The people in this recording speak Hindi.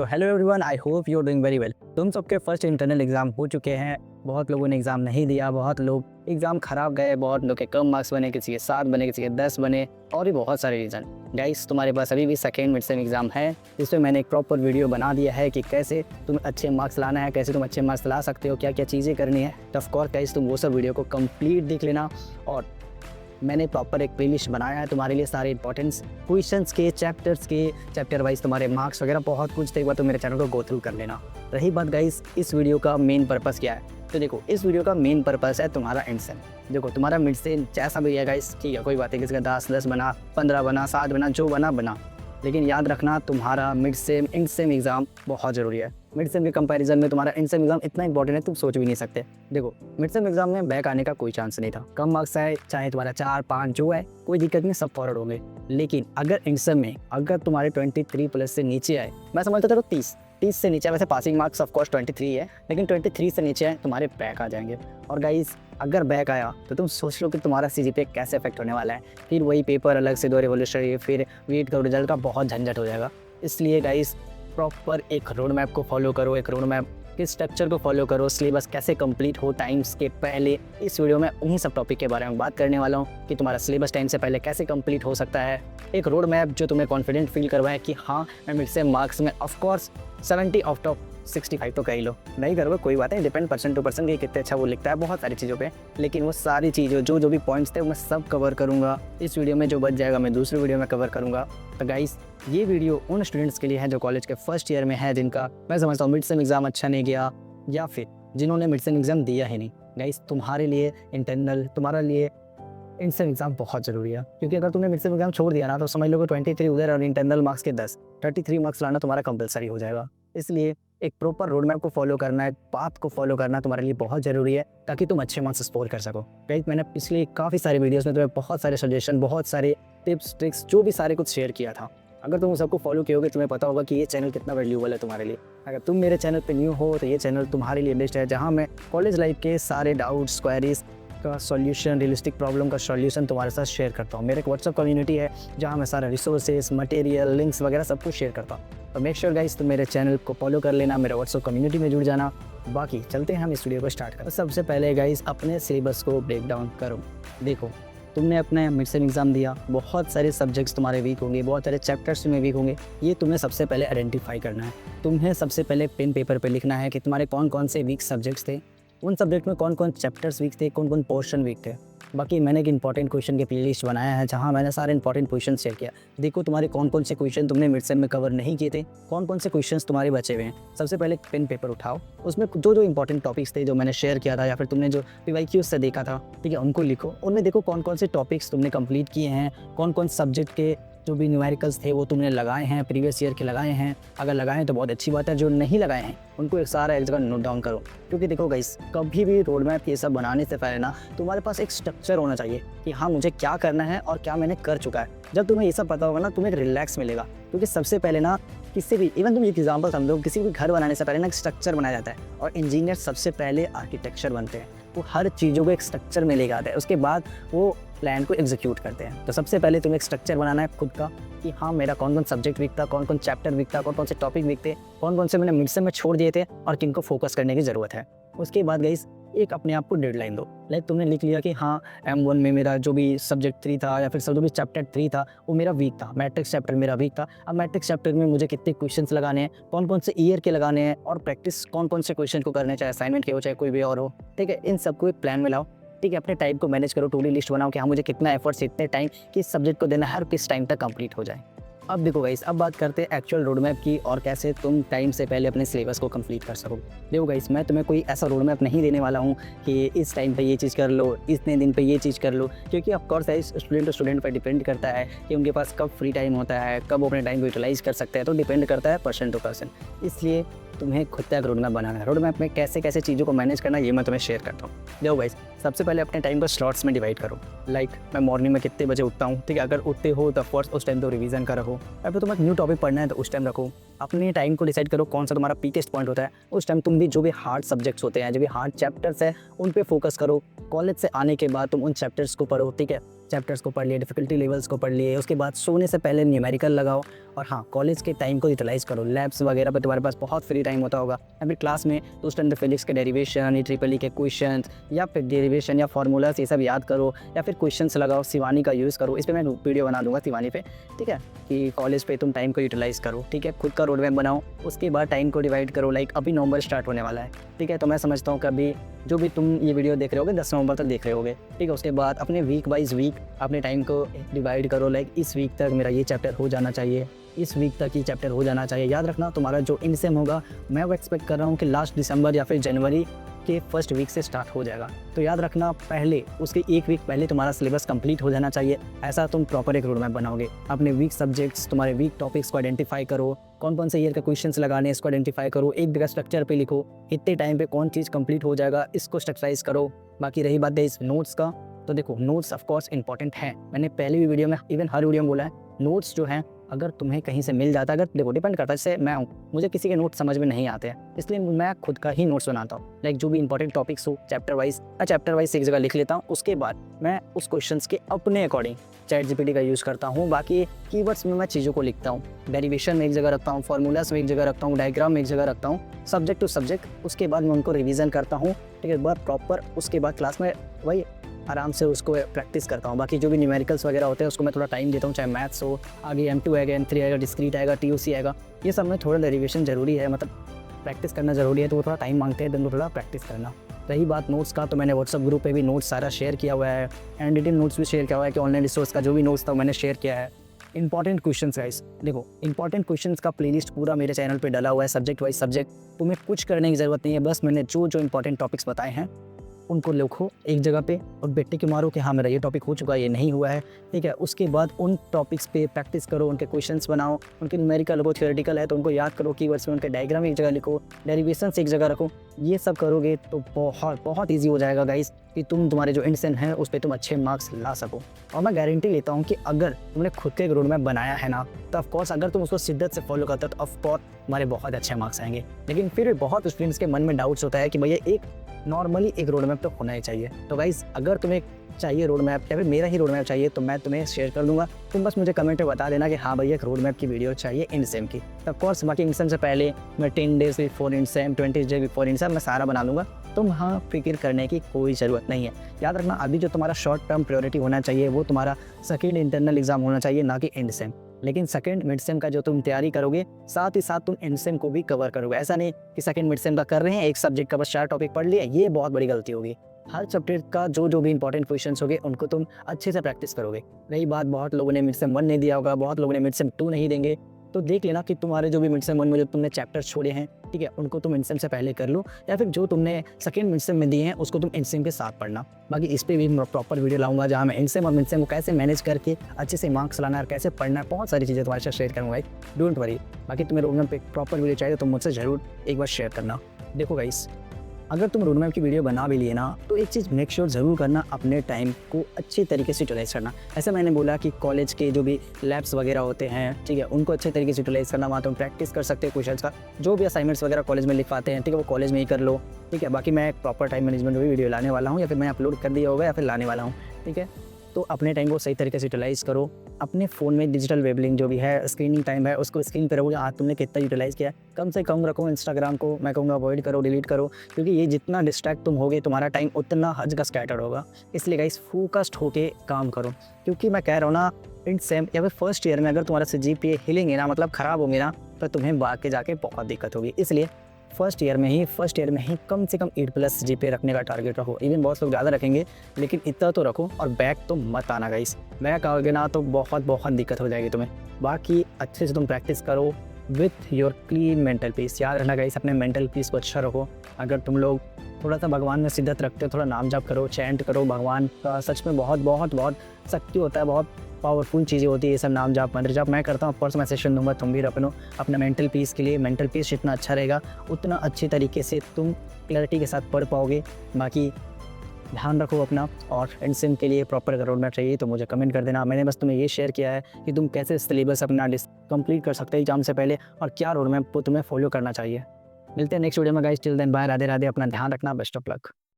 तो hello everyone, I hope you are doing very well. तुम सबके फर्स्ट इंटरनल एग्जाम हो चुके हैं। बहुत लोगों ने एग्ज़ाम नहीं दिया, बहुत लोग एग्ज़ाम खराब गए, बहुत लोग के कम मार्क्स बने, किसी के 7 बने, किसी के 10 बने और भी बहुत सारे रीज़न। गाइस, तुम्हारे पास अभी भी सेकेंड मिड सेम एग्ज़ाम है, जिसमें मैंने एक प्रॉपर वीडियो बना दिया है कि कैसे तुम अच्छे मार्क्स लाना है, कैसे तुम अच्छे मार्क्स ला सकते हो, क्या क्या चीज़ें करनी है। तो ऑफ कोर्स गाइस, तुम वो सब वीडियो को कंप्लीट देख लेना। और मैंने प्रॉपर एक प्लेलिस्ट बनाया है तुम्हारे लिए, सारे इंपॉर्टेंट्स क्वेश्चंस के, चैप्टर्स के, चैप्टर वाइज तुम्हारे मार्क्स वगैरह बहुत कुछ। तो एक बार तो मेरे चैनल को गो थ्रू कर लेना। रही बात गाइस, इस वीडियो का मेन पर्पस क्या है, तो देखो इस वीडियो का मेन पर्पस है तुम्हारा एंड सेम। देखो तुम्हारा मिड सेम जैसा भी है गाइस, ठीक है, कोई बात नहीं, किसी का 10 बना, 15 बना, 7 बना, जो बना, लेकिन याद रखना तुम्हारा mid sem and same exam बहुत ज़रूरी है। मिड सेम के कंपैरिजन में तुम्हारा एंड सेम एग्ज़ाम इतना इंपॉर्टेंट है, तुम सोच भी नहीं सकते। देखो मिड सेम एग्ज़ाम में बैक आने का कोई चांस नहीं था। कम मार्क्स आए, चाहे तुम्हारा 4, 5 जो है, कोई दिक्कत नहीं, सब फॉरवर्ड होंगे। लेकिन अगर एंड सेम में अगर तुम्हारे 23 प्लस से नीचे आए, मैं समझता था 30 से नीचे, वैसे पासिंग मार्क्स ऑफ कोर्स 23 है, लेकिन 23 से नीचे आए तुम्हारे बैक आ जाएंगे। और गाइस, अगर बैक आया तो तुम सोच लो कि तुम्हारा सीजीपीए कैसे इफेक्ट होने वाला है। फिर वही पेपर अलग से दो, रिवोल्यूशनरी, फिर वेट करो रिजल्ट का, बहुत झंझट हो जाएगा। इसलिए गाइस, प्रॉपर एक रोड मैप को फॉलो करो, एक रोड मैप के स्ट्रक्चर को फॉलो करो। सिलेबस कैसे कंप्लीट हो टाइम्स के पहले, इस वीडियो में उन्हीं सब टॉपिक के बारे में बात करने वाला हूँ कि तुम्हारा सिलेबस टाइम से पहले कैसे कंप्लीट हो सकता है। एक रोड मैप जो तुम्हें कॉन्फिडेंट फील करवाए कि हाँ, मैं मिड सेम मार्क्स में ऑफकोर्स 70 आउट ऑफ 65 तो कर ही लो, नहीं करोगे कोई बात नहीं, डिपेंड पर्सन टू पर्सन कि कितने अच्छा वो लिखता है बहुत सारी चीज़ों पे। लेकिन वो सारी चीज़ें जो भी पॉइंट्स थे, वो मैं सब कवर करूँगा इस वीडियो में। जो बच जाएगा मैं दूसरी वीडियो में कवर करूँगा। तो गाइस, ये वीडियो उन स्टूडेंट्स के लिए है जो कॉलेज के फर्स्ट ईयर में है, जिनका मैं समझता हूँ मिड सेम एग्ज़ाम अच्छा नहीं गया, या फिर जिन्होंने मिड सेम एग्ज़ाम दिया ही नहीं। गाइस, तुम्हारे लिए इंटरनल, तुम्हारे लिए एंड सेम एग्ज़ाम बहुत ज़रूरी है। क्योंकि अगर तुमने मिड सेम एग्ज़ाम छोड़ दिया ना, तो समझ लो कि 23 उधर और इंटरनल मार्क्स के 10, 33 मार्क्स लाना तुम्हारा कंपलसरी हो जाएगा। इसलिए एक प्रॉपर रोड मैप को फॉलो करना, एक पाथ को फॉलो करना तुम्हारे लिए बहुत ज़रूरी है, ताकि तुम अच्छे मार्क्स स्कोर कर सको। गाइस, मैंने पिछले काफ़ी सारे वीडियोस में तुम्हें बहुत सारे सजेशन, बहुत सारे टिप्स, ट्रिक्स, जो भी सारे कुछ शेयर किया था। अगर तुम सबको फॉलो कियोगे, तुम्हें पता होगा कि ये चैनल कितना वैल्यूएबल है तुम्हारे लिए। अगर तुम मेरे चैनल पे न्यू हो, तो ये चैनल तुम्हारे लिए बेस्ट है, जहाँ मैं कॉलेज लाइफ के सारे डाउट्स, क्वेरीज का सॉल्यूशन, रियलिस्टिक प्रॉब्लम का सॉल्यूशन तुम्हारे साथ शेयर करता हूँ। मेरे एक व्हाट्सअप कम्युनिटी है, जहाँ मैं सारे रिसोर्सेज, मटेरियल, लिंक्स वगैरह सब कुछ शेयर करता हूँ। तो मेक श्योर गाइस, तुम मेरे चैनल को फॉलो कर लेना, मेरे व्हाट्सअप कम्युनिटी में जुड़ जाना। बाकी चलते हैं हम इस वीडियो को स्टार्ट करें। सबसे पहले गाइस, अपने सिलेबस को ब्रेक डाउन करो। देखो, तुमने अपना मिड सेम एग्ज़ाम दिया, बहुत सारे सब्जेक्ट्स तुम्हारे वीक होंगे, बहुत सारे चैप्टर्स तुम्हें वीक होंगे। ये तुम्हें सबसे पहले आइडेंटिफाई करना है। तुम्हें सबसे पहले पेन पेपर पे लिखना है कि तुम्हारे कौन कौन से वीक सब्जेक्ट्स थे, उन सब्जेक्ट में कौन कौन चैप्टर्स वीक थे, कौन कौन पोर्शन वीक थे। बाकी मैंने एक इंपॉर्टेंट क्वेश्चन की प्लेलिस्ट बनाया है, जहाँ मैंने सारे इंपॉर्टेंट क्वेश्चन शेयर किया। देखो तुम्हारे कौन कौन से क्वेश्चन तुमने मिड सेम में कवर नहीं किए थे, कौन कौन से क्वेश्चंस तुम्हारे बचे हुए हैं। सबसे पहले पेन पेपर उठाओ, उसमें जो इंपॉर्टेंट टॉपिक्स थे, जो मैंने शेयर किया था, या फिर तुमने जो PYQ से देखा था, ठीक है, उनको लिखो। उनमें देखो कौन कौन से टॉपिक्स तुमने कंप्लीट किए हैं, कौन कौन सब्जेक्ट के जो भी न्यूमेरिकल्स थे वो तुमने लगाए हैं, प्रीवियस ईयर के लगाए हैं। अगर लगाए हैं तो बहुत अच्छी बात है, जो नहीं लगाए हैं उनको एक सारा एक जगह नोट डाउन करो। क्योंकि देखो गाइस, कभी भी रोड मैप ये सब बनाने से पहले ना, तुम्हारे पास एक स्ट्रक्चर होना चाहिए कि हाँ, मुझे क्या करना है और क्या मैंने कर चुका है। जब तुम्हें ये सब पता होगा ना, तुम्हें एक रिलैक्स मिलेगा। क्योंकि सबसे पहले ना, किसी भी, इवन तुम एक एग्जाम्पल समझो, किसी भी घर बनाने से पहले ना एक स्ट्रक्चर बनाया जाता है, और इंजीनियर सबसे पहले आर्किटेक्चर बनते हैं। वो हर चीज़ों को एक स्ट्रक्चर में ले आते हैं, उसके बाद वो प्लान को एग्जीक्यूट करते हैं। तो सबसे पहले तुम्हें एक स्ट्रक्चर बनाना है खुद का कि हाँ, मेरा कौन कौन सब्जेक्ट वीक था, कौन कौन चैप्टर वीक था, कौन कौन से टॉपिक वीक थे, कौन कौन से मैंने मिड सेम में छोड़ दिए थे और किनको फोकस करने की ज़रूरत है। उसके बाद गाइस, एक अपने आप को डेडलाइन दो। लाइक तुमने लिख लिया कि हाँ, M1 में मेरा जो भी सब्जेक्ट 3 था, या फिर जो भी चैप्टर 3 था, वो मेरा वीक था, मैट्रिक्स चैप्टर मेरा वीक था। अब मैट्रिक्स चैप्टर में मुझे कितने क्वेश्चंस लगाने हैं, कौन कौन से ईयर के लगाने हैं, और प्रैक्टिस कौन कौन से क्वेश्चन को करने, चाहे असाइनमेंट के हो, चाहे कोई भी और हो, ठीक है। इन सबको एक प्लान में लाओ, ठीक है। अपने टाइम को मैनेज करो, टू डू लिस्ट बनाओ कि हाँ, मुझे कितना एफर्ट्स, इतने टाइम किस सब्जेक्ट को देना है, हर किस टाइम तक कंप्लीट हो जाए। अब देखो गाइस, अब बात करते हैं एक्चुअल रोड मैप की, और कैसे तुम टाइम से पहले अपने सिलेबस को कंप्लीट कर सको। देखो गाइस, मैं तुम्हें कोई ऐसा रोड मैप नहीं देने वाला हूँ कि इस टाइम पे ये चीज़ कर लो, इतने दिन पे ये चीज़ कर लो। क्योंकि ऑफकोर्स स्टूडेंट टू स्टूडेंट पर डिपेंड करता है कि उनके पास कब फ्री टाइम होता है, कब वो अपने टाइम को यूटिलाइज़ कर सकते हैं। तो डिपेंड करता है पर्सन टू पर्सन। इसलिए तुम्हें खुद का एक रोड मैप बनाना है। रोड मैप में कैसे कैसे चीज़ों को मैनेज करना, ये मैं तुम्हें शेयर करता हूँ। देखो गाइस, सबसे पहले अपने टाइम को स्लॉट्स में डिवाइड करो। लाइक मैं मॉर्निंग में कितने बजे उठता हूँ, ठीक है। अगर उठते हो तो ऑफकोर्स उस टाइम तो रिवीजन का रखो। अगर तुम्हें न्यू टॉपिक पढ़ना है तो उस टाइम रखो। अपने टाइम को डिसाइड करो कौन सा तुम्हारा पीकेस्ट पॉइंट होता है। उस टाइम तुम भी जो भी हार्ड सब्जेक्ट्स होते हैं, जो भी हार्ड चैप्टर्स हैं, उन पे फोकस करो। कॉलेज से आने के बाद तुम उन चैप्टर्स को पढ़ो, ठीक है। चैप्टर्स को पढ़ लिए, डिफ़िकल्टी लेवल्स को पढ़ लिए, उसके बाद सोने से पहले न्यूमेरिकल लगाओ। और हाँ, कॉलेज के टाइम को यूटिलाइज़ करो। लैब्स वगैरह पे तुम्हारे पास बहुत फ्री टाइम होता होगा, या फिर क्लास में तो उस टाइम पे फिजिक्स के डेरिवेशन, IEEE के क्वेश्चंस या फिर डेरिवेशन या फार्मूलाज ये सब याद करो, या फिर क्वेश्चंस लगाओ, शिवानी का यूज़ करो। इस पे मैं वीडियो बना दूँगा शिवानी पे, ठीक है, कि कॉलेज पे तुम टाइम को यूटिलाइज़ करो, ठीक है। खुद का रोड मैप बनाओ, उसके बाद टाइम को डिवाइड करो। लाइक अभी नवंबर स्टार्ट होने वाला है, ठीक है, तो मैं समझता हूँ कि अभी जो भी तुम ये वीडियो देख रहे होगे 10 नवंबर तक देख रहे होगे, ठीक है। उसके बाद अपने वीक बाइज़ वीक अपने टाइम को डिवाइड करो। लाइक इस वीक तक मेरा ये चैप्टर हो जाना चाहिए, इस वीक तक ये चैप्टर हो जाना चाहिए। याद रखना, तुम्हारा जो इन सेम होगा मैं वो एक्सपेक्ट कर रहा हूँ कि लास्ट दिसंबर या फिर जनवरी के फर्स्ट वीक से स्टार्ट हो जाएगा। तो याद रखना, पहले उसके एक वीक पहले तुम्हारा सिलेबस कंप्लीट हो जाना चाहिए। ऐसा तुम प्रॉपर एक रोड मैप बनाओगे। अपने वीक सब्जेक्ट्स, तुम्हारे वीक टॉपिक्स को आइडेंटिफाई करो, कौन कौन से ईयर के क्वेश्चंस लगाने हैं इसको आइडेंटिफाई करो। एक जगह स्ट्रक्चर पे लिखो, इतने टाइम पे कौन चीज़ कंप्लीट हो जाएगा, इसको स्ट्रक्चराइज करो। बाकी रही बात है इस नोट्स का, तो देखो नोट्स ऑफ कोर्स इंपॉर्टेंट है। मैंने पहले भी वीडियो में, इवन हर वीडियो में बोला है, नोट्स जो हैं अगर तुम्हें कहीं से मिल जाता है, अगर देखो डिपेंड करता है, जैसे मैं हूँ, मुझे किसी के नोट्स समझ में नहीं आते हैं, इसलिए मैं खुद का ही नोट्स बनाता हूँ। लाइक जो भी इंपॉर्टेंट टॉपिक्स हो चैप्टर वाइज एक जगह लिख लेता हूँ। उसके बाद मैं उस क्वेश्चंस के अपने अकॉर्डिंग ChatGPT का यूज़ करता हूँ। बाकी कीवर्ड्स में मैं चीज़ों को लिखता हूँ, डेरिवेशन में एक जगह रखता हूँ, फार्मूलाज में एक जगह रखता हूँ, डायग्राम में एक जगह रखता हूँ, सब्जेक्ट टू सब्जेक्ट। उसके बाद मैं उनको रिवीजन करता हूँ, ठीक है, बार प्रॉपर। उसके बाद क्लास में वही आराम से उसको प्रैक्टिस करता हूँ। बाकी जो भी न्यूमेरिकल्स वगैरह होते हैं उसको मैं थोड़ा टाइम देता हूँ, चाहे मैथ्स हो, आगे M2 आएगा, M3 आएगा, डिस्क्रीट आएगा, TOC आएगा, ये सब में थोड़ा डेरिवेशन ज़रूरी है, मतलब प्रैक्टिस करना ज़रूरी है, तो वो थोड़ा टाइम मांगते हैं, तो थोड़ा प्रैक्टिस करना। रही बात नोट्स का, तो मैंने व्हाट्सअप ग्रुप पे भी नोट्स सारा शेयर किया हुआ है, हैंड रिटन नोट्स भी शेयर किया हुआ है, कि ऑनलाइन रिसोर्स का जो भी नोट्स था मैंने शेयर किया है। इंपॉर्टेंट क्वेश्चंस गाइस, देखो इंपॉर्टेंट क्वेश्चंस का प्लेलिस्ट पूरा मेरे चैनल पे डला हुआ है, सब्जेक्ट वाइज सब्जेक्ट। तुम्हें कुछ करने की ज़रूरत नहीं है, बस मैंने जो जो इंपॉर्टेंट टॉपिक्स बताए हैं उनको लिखो एक जगह पे और बेटे के मारो कि हाँ मेरा ये टॉपिक हो चुका है, ये नहीं हुआ है, ठीक है। उसके बाद उन टॉपिक्स पे प्रैक्टिस करो, उनके क्वेश्चंस बनाओ, उनके न्यूमेरिकल हो, थ्योरेटिकल है तो उनको याद करो, कीवर्ड्स में उनके डायग्राम एक जगह लिखो, डेरिवेशंस एक जगह रखो। ये सब करोगे तो बहुत बहुत ईजी हो जाएगा गाइस, कि तुम्हारे जो इंसेंट हैं उस पर तुम अच्छे मार्क्स ला सको। और मैं गारंटी लेता हूँ कि अगर तुमने खुद के एक रोड मैप बनाया है ना, तो ऑफकोर्स अगर तुम उसको शिद्दत से फॉलो करते हो तो ऑफकोर्स तुम्हारे बहुत अच्छे मार्क्स आएंगे। लेकिन फिर भी बहुत स्टूडेंट्स के मन में डाउट्स होता है कि भैया एक नॉर्मली एक रोड मैप तो होना ही चाहिए। तो गाइस अगर तुम्हें चाहिए रोड मैप या फिर मेरा ही रोड मैप चाहिए तो मैं तुम्हें शेयर कर दूंगा। तुम बस मुझे कमेंट में बता देना कि हाँ भैया एक रोड मैप की वीडियो चाहिए इन सेम की। ऑफ कोर्स बाकी इन सेम से पहले मैं 10 days before in same, 20 days before in same मैं सारा बना दूंगा। तुम हाँ फिक्र करने की कोई ज़रूरत नहीं है। याद रखना अभी जो तुम्हारा शॉर्ट टर्म प्रायोरिटी होना चाहिए वो तुम्हारा सेकेंड इंटरनल एग्जाम होना चाहिए, ना कि एंड सेम। लेकिन सेकंड मिड सेम का जो तुम तैयारी करोगे साथ ही साथ तुम एंड सेम को भी कवर करोगे। ऐसा नहीं कि सेकंड मिड सेम का कर रहे हैं, एक सब्जेक्ट का बस 4 टॉपिक पढ़ लिया, ये बहुत बड़ी गलती होगी। हर सब्जेक्ट का जो भी इंपॉर्टेंट क्वेश्चंस होंगे उनको तुम अच्छे से प्रैक्टिस करोगे। रही बात, बहुत लोगों ने मिड सेम 1 नहीं दिया होगा, बहुत लोगों ने मिड सेम 2 नहीं देंगे, तो देख लेना कि तुम्हारे जो भी मिड सेम 1 में जो तुमने चैप्टर छोड़े हैं, ठीक है, उनको तुम मिड सेम से पहले कर लो, या फिर जो तुमने सेकंड मिड सेम में दिए हैं उसको तुम एंड सेम के साथ पढ़ना। बाकी इस पर भी मैं प्रॉपर वीडियो लाऊंगा जहाँ मैं एंड सेम और मिड सेम को कैसे मैनेज करके अच्छे से मार्क्स लाना है और कैसे पढ़ना है, बहुत सारी चीज़ें तुम्हारे साथ शेयर करूँगा। Don't worry. बाकी तुम्हें रोड मैप पे प्रॉपर वीडियो चाहिए तो मुझसे ज़रूर एक बार शेयर करना। देखो गाइस, अगर तुम रोड मैप की वीडियो बना भी लिए ना, तो एक चीज़ मेक श्योर ज़रूर करना, अपने टाइम को अच्छी तरीके से यूटिलाइज़ करना। ऐसे मैंने बोला कि कॉलेज के जो भी लैब्स वगैरह होते हैं, ठीक है, उनको अच्छे तरीके से यूटिलाइज़ करना। वहाँ तुम प्रैक्टिस कर सकते हो क्वेश्चंस का, जो भी असाइनमेंट्स वगैरह कॉलेज में लिखवाते हैं, ठीक है, वो कॉलेज में ही कर लो, ठीक है। बाकी मैं प्रॉपर टाइम मैनेजमेंट भी वीडियो लाने वाला हूँ, या फिर मैं अपलोड कर दिया होगा या फिर लाने वाला हूँ, ठीक है। तो अपने टाइम को सही तरीके से यूटिलाइज़ करो। अपने फ़ोन में डिजिटल वेबलिंग जो भी है, स्क्रीनिंग टाइम है, उसको स्क्रीन पर रखोगे आज तुमने कितना यूटिलाइज़ किया है, कम से कम रखो। इंस्टाग्राम को मैं कहूँगा अवॉइड करो, डिलीट करो, क्योंकि ये जितना डिस्ट्रैक्ट तुम होगे तुम्हारा टाइम उतना हद का स्कैटर्ड होगा। इसलिए गाइस फोकस्ड होके काम करो, क्योंकि मैं कह रहा हूँ ना, इन सेम या फिर फर्स्ट ईयर में अगर तुम्हारा CGPA हिलेंगे ना, मतलब ख़राब होंगे ना, तो तुम्हें बाकी जाके बहुत दिक्कत होगी। इसलिए फर्स्ट ईयर में ही कम से कम 8+ CGPA रखने का टारगेट रखो। इवन बहुत लोग ज़्यादा रखेंगे, लेकिन इतना तो रखो। और बैक तो मत आना गाइस, बैक आओगे ना तो बहुत बहुत दिक्कत हो जाएगी तुम्हें। बाकी अच्छे से तुम प्रैक्टिस करो with your clean mental peace. याद रखना गाइस, अपने मेंटल पीस को अच्छा रखो। अगर तुम लोग थोड़ा सा भगवान में शिद्दत रखते हो, थोड़ा नाम जाप करो, चैंट करो, भगवान का सच में बहुत बहुत बहुत शक्ति होता है, बहुत पावरफुल चीज़ें होती है ये सब नाम जाप मंत्र जाप। मैं करता हूँ, ऑफकोर्स मैं सेशन दूंगा, तुम भी रखो अपना मेंटल पीस के लिए। मेंटल पीस जितना अच्छा रहेगा उतना अच्छे तरीके से तुम क्लैरिटी के साथ पढ़ पाओगे। बाकी ध्यान रखो अपना, और एंड के लिए प्रॉपर अगर रोड मैप चाहिए तो मुझे कमेंट कर देना। मैंने बस तुम्हें ये शेयर किया है कि तुम कैसे सिलेबस अपना कंप्लीट कर सकते हो एग्जाम से पहले, और क्या रोड मैप को तुम्हें फॉलो करना चाहिए। मिलते हैं नेक्स्ट वीडियो में guys, till then bye, Radhe Radhe, अपना ध्यान रखना, बेस्ट ऑफ लक।